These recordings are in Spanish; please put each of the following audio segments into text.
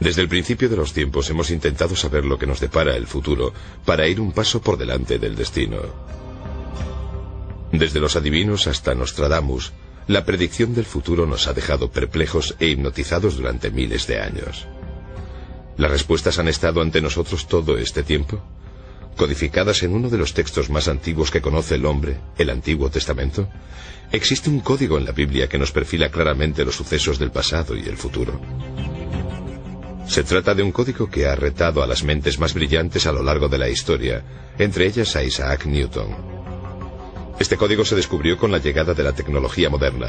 Desde el principio de los tiempos hemos intentado saber lo que nos depara el futuro para ir un paso por delante del destino. Desde los adivinos hasta Nostradamus, la predicción del futuro nos ha dejado perplejos e hipnotizados durante miles de años. ¿Las respuestas han estado ante nosotros todo este tiempo? ¿Codificadas en uno de los textos más antiguos que conoce el hombre, el Antiguo Testamento? ¿Existe un código en la Biblia que nos perfila claramente los sucesos del pasado y el futuro? Se trata de un código que ha retado a las mentes más brillantes a lo largo de la historia, entre ellas a Isaac Newton. Este código se descubrió con la llegada de la tecnología moderna.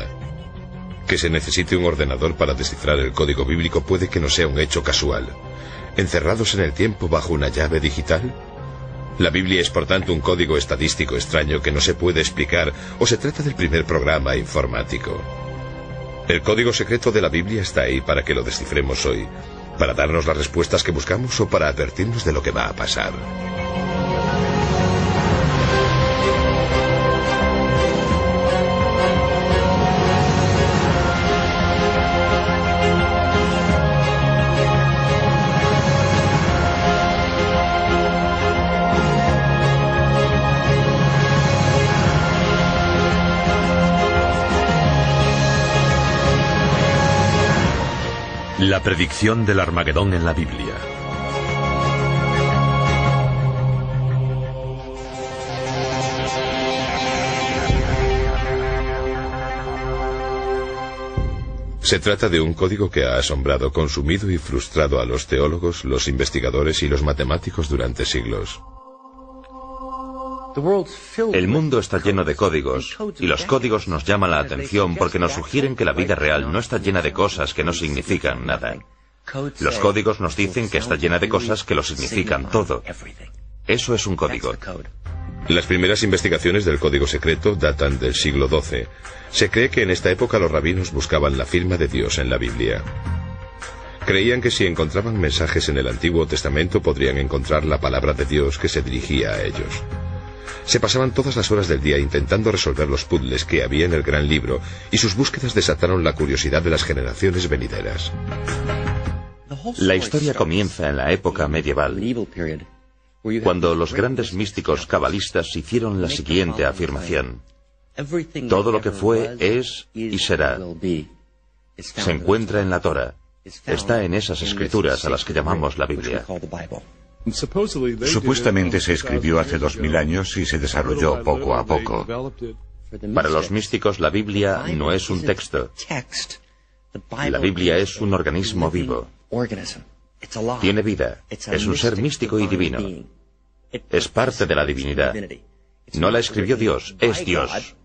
Que se necesite un ordenador para descifrar el código bíblico puede que no sea un hecho casual. ¿Encerrados en el tiempo bajo una llave digital? ¿La Biblia es por tanto un código estadístico extraño que no se puede explicar o se trata del primer programa informático? El código secreto de la Biblia está ahí para que lo descifremos hoy, para darnos las respuestas que buscamos o para advertirnos de lo que va a pasar. La predicción del Armagedón en la Biblia. Se trata de un código que ha asombrado, consumido y frustrado a los teólogos, los investigadores y los matemáticos durante siglos. El mundo está lleno de códigos, y los códigos nos llaman la atención porque nos sugieren que la vida real no está llena de cosas que no significan nada. Los códigos nos dicen que está llena de cosas que lo significan todo. Eso es un código. Las primeras investigaciones del código secreto datan del siglo XII. Se cree que en esta época los rabinos buscaban la firma de Dios en la Biblia. Creían que si encontraban mensajes en el Antiguo Testamento podrían encontrar la palabra de Dios que se dirigía a ellos. Se pasaban todas las horas del día intentando resolver los puzzles que había en el gran libro, y sus búsquedas desataron la curiosidad de las generaciones venideras. La historia comienza en la época medieval, cuando los grandes místicos cabalistas hicieron la siguiente afirmación: todo lo que fue, es y será. Se encuentra en la Torá. Está en esas escrituras a las que llamamos la Biblia. Supuestamente se escribió hace 2000 años y se desarrolló poco a poco. Para los místicos, la Biblia no es un texto. La Biblia es un organismo vivo. Tiene vida. Es un ser místico y divino. Es parte de la divinidad. No la escribió Dios, es Dios.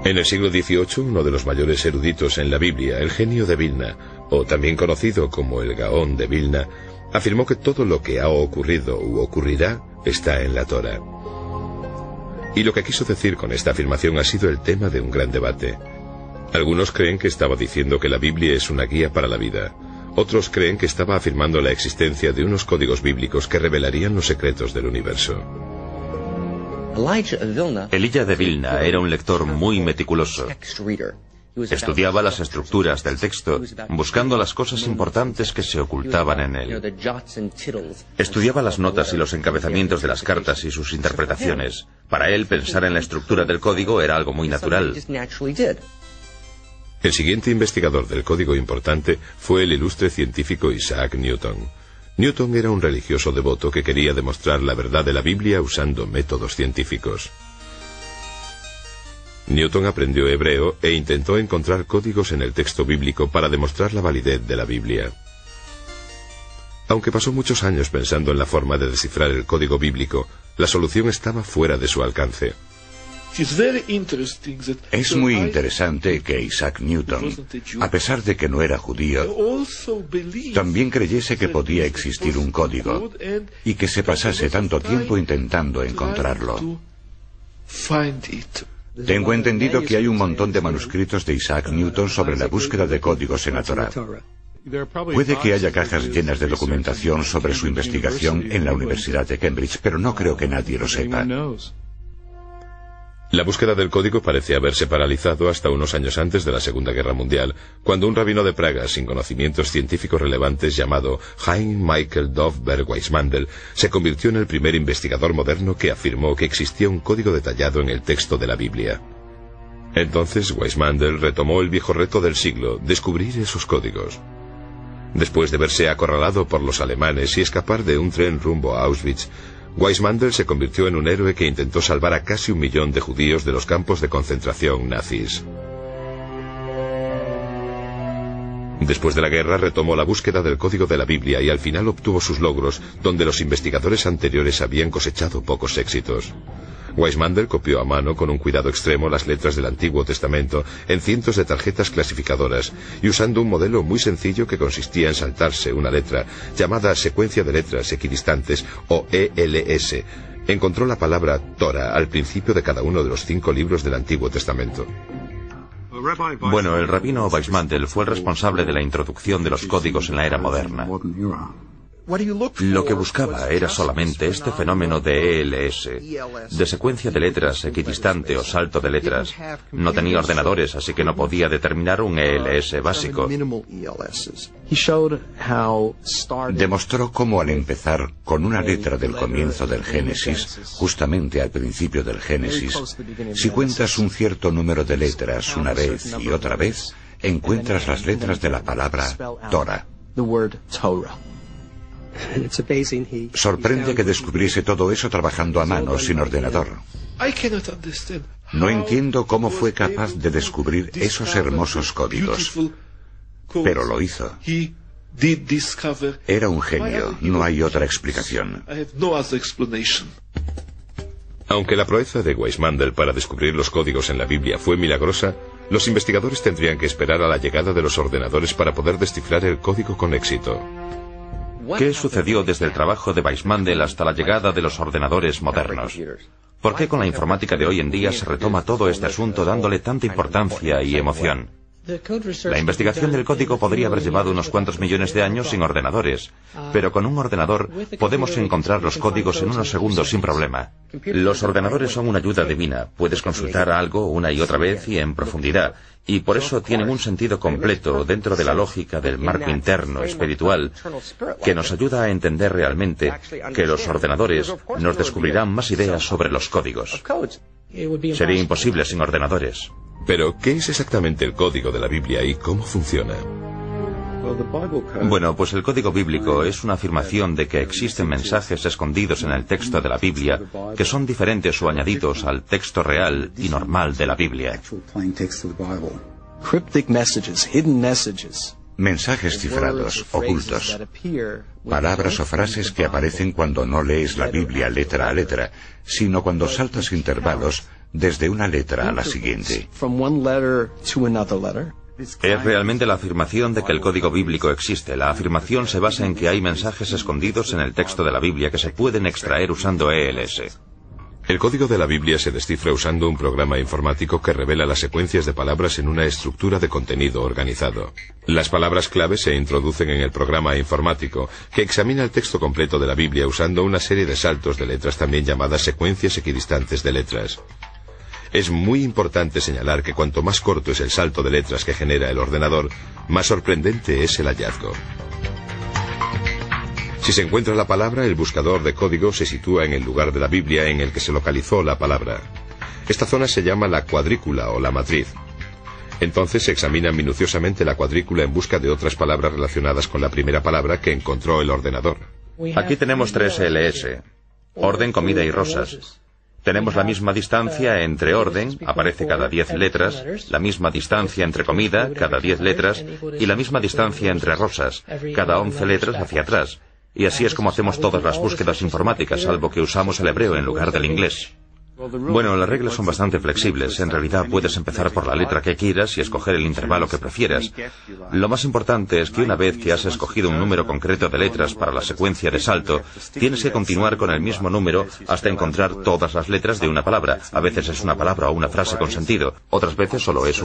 En el siglo XVIII, uno de los mayores eruditos en la Biblia, el genio de Vilna, o también conocido como el Gaón de Vilna, afirmó que todo lo que ha ocurrido u ocurrirá está en la Torá. Y lo que quiso decir con esta afirmación ha sido el tema de un gran debate. Algunos creen que estaba diciendo que la Biblia es una guía para la vida. Otros creen que estaba afirmando la existencia de unos códigos bíblicos que revelarían los secretos del universo. Elijah de Vilna era un lector muy meticuloso. Estudiaba las estructuras del texto, buscando las cosas importantes que se ocultaban en él. Estudiaba las notas y los encabezamientos de las cartas y sus interpretaciones. Para él, pensar en la estructura del código era algo muy natural. El siguiente investigador del código importante fue el ilustre científico Isaac Newton. Newton era un religioso devoto que quería demostrar la verdad de la Biblia usando métodos científicos. Newton aprendió hebreo e intentó encontrar códigos en el texto bíblico para demostrar la validez de la Biblia. Aunque pasó muchos años pensando en la forma de descifrar el código bíblico, la solución estaba fuera de su alcance. Es muy interesante que Isaac Newton, a pesar de que no era judío, también creyese que podía existir un código y que se pasase tanto tiempo intentando encontrarlo. Tengo entendido que hay un montón de manuscritos de Isaac Newton sobre la búsqueda de códigos en la Torá. Puede que haya cajas llenas de documentación sobre su investigación en la Universidad de Cambridge, pero no creo que nadie lo sepa. La búsqueda del código parece haberse paralizado hasta unos años antes de la Segunda Guerra Mundial, cuando un rabino de Praga sin conocimientos científicos relevantes llamado Hein Michael Dovberg Weissmandl se convirtió en el primer investigador moderno que afirmó que existía un código detallado en el texto de la Biblia. Entonces Weissmandl retomó el viejo reto del siglo, descubrir esos códigos. Después de verse acorralado por los alemanes y escapar de un tren rumbo a Auschwitz, Weissmandl se convirtió en un héroe que intentó salvar a casi 1 millón de judíos de los campos de concentración nazis. Después de la guerra retomó la búsqueda del código de la Biblia y al final obtuvo sus logros, donde los investigadores anteriores habían cosechado pocos éxitos. Weissmandl copió a mano con un cuidado extremo las letras del Antiguo Testamento en cientos de tarjetas clasificadoras y usando un modelo muy sencillo que consistía en saltarse una letra, llamada secuencia de letras equidistantes o ELS. Encontró la palabra Torah al principio de cada uno de los 5 libros del Antiguo Testamento. Bueno, el rabino Weissmandl fue el responsable de la introducción de los códigos en la era moderna. Lo que buscaba era solamente este fenómeno de ELS, de secuencia de letras equidistante o salto de letras. No tenía ordenadores, así que no podía determinar un ELS básico. Demostró cómo al empezar con una letra del comienzo del Génesis, justamente al principio del Génesis, si cuentas un cierto número de letras una vez y otra vez, encuentras las letras de la palabra Torah. Sorprende que descubriese todo eso trabajando a mano, sin ordenador. No entiendo cómo fue capaz de descubrir esos hermosos códigos, pero lo hizo. Era un genio, no hay otra explicación. Aunque la proeza de Weissmandl para descubrir los códigos en la Biblia fue milagrosa, los investigadores tendrían que esperar a la llegada de los ordenadores para poder descifrar el código con éxito. ¿Qué sucedió desde el trabajo de Weissmandl hasta la llegada de los ordenadores modernos? ¿Por qué con la informática de hoy en día se retoma todo este asunto dándole tanta importancia y emoción? La investigación del código podría haber llevado unos cuantos millones de años sin ordenadores, pero con un ordenador podemos encontrar los códigos en unos segundos sin problema. Los ordenadores son una ayuda divina, puedes consultar algo una y otra vez y en profundidad, y por eso tienen un sentido completo dentro de la lógica del marco interno espiritual que nos ayuda a entender realmente que los ordenadores nos descubrirán más ideas sobre los códigos. Sería imposible sin ordenadores. Pero, ¿qué es exactamente el código de la Biblia y cómo funciona? Bueno, pues el código bíblico es una afirmación de que existen mensajes escondidos en el texto de la Biblia que son diferentes o añadidos al texto real y normal de la Biblia. Mensajes cifrados, ocultos. Palabras o frases que aparecen cuando no lees la Biblia letra a letra, sino cuando saltas intervalos desde una letra a la siguiente. Es realmente la afirmación de que el código bíblico existe. La afirmación se basa en que hay mensajes escondidos en el texto de la Biblia que se pueden extraer usando ELS. El código de la Biblia se descifra usando un programa informático que revela las secuencias de palabras en una estructura de contenido organizado. Las palabras clave se introducen en el programa informático, que examina el texto completo de la Biblia usando una serie de saltos de letras también llamadas secuencias equidistantes de letras. Es muy importante señalar que cuanto más corto es el salto de letras que genera el ordenador, más sorprendente es el hallazgo. Si se encuentra la palabra, el buscador de código se sitúa en el lugar de la Biblia en el que se localizó la palabra. Esta zona se llama la cuadrícula o la matriz. Entonces se examina minuciosamente la cuadrícula en busca de otras palabras relacionadas con la primera palabra que encontró el ordenador. Aquí tenemos 3 ELS: orden, comida y rosas. Tenemos la misma distancia entre orden, aparece cada 10 letras, la misma distancia entre comida, cada 10 letras, y la misma distancia entre rosas, cada 11 letras hacia atrás. Y así es como hacemos todas las búsquedas informáticas, salvo que usamos el hebreo en lugar del inglés. Bueno, las reglas son bastante flexibles. En realidad puedes empezar por la letra que quieras y escoger el intervalo que prefieras. Lo más importante es que una vez que has escogido un número concreto de letras para la secuencia de salto, tienes que continuar con el mismo número hasta encontrar todas las letras de una palabra. A veces es una palabra o una frase con sentido, otras veces solo es un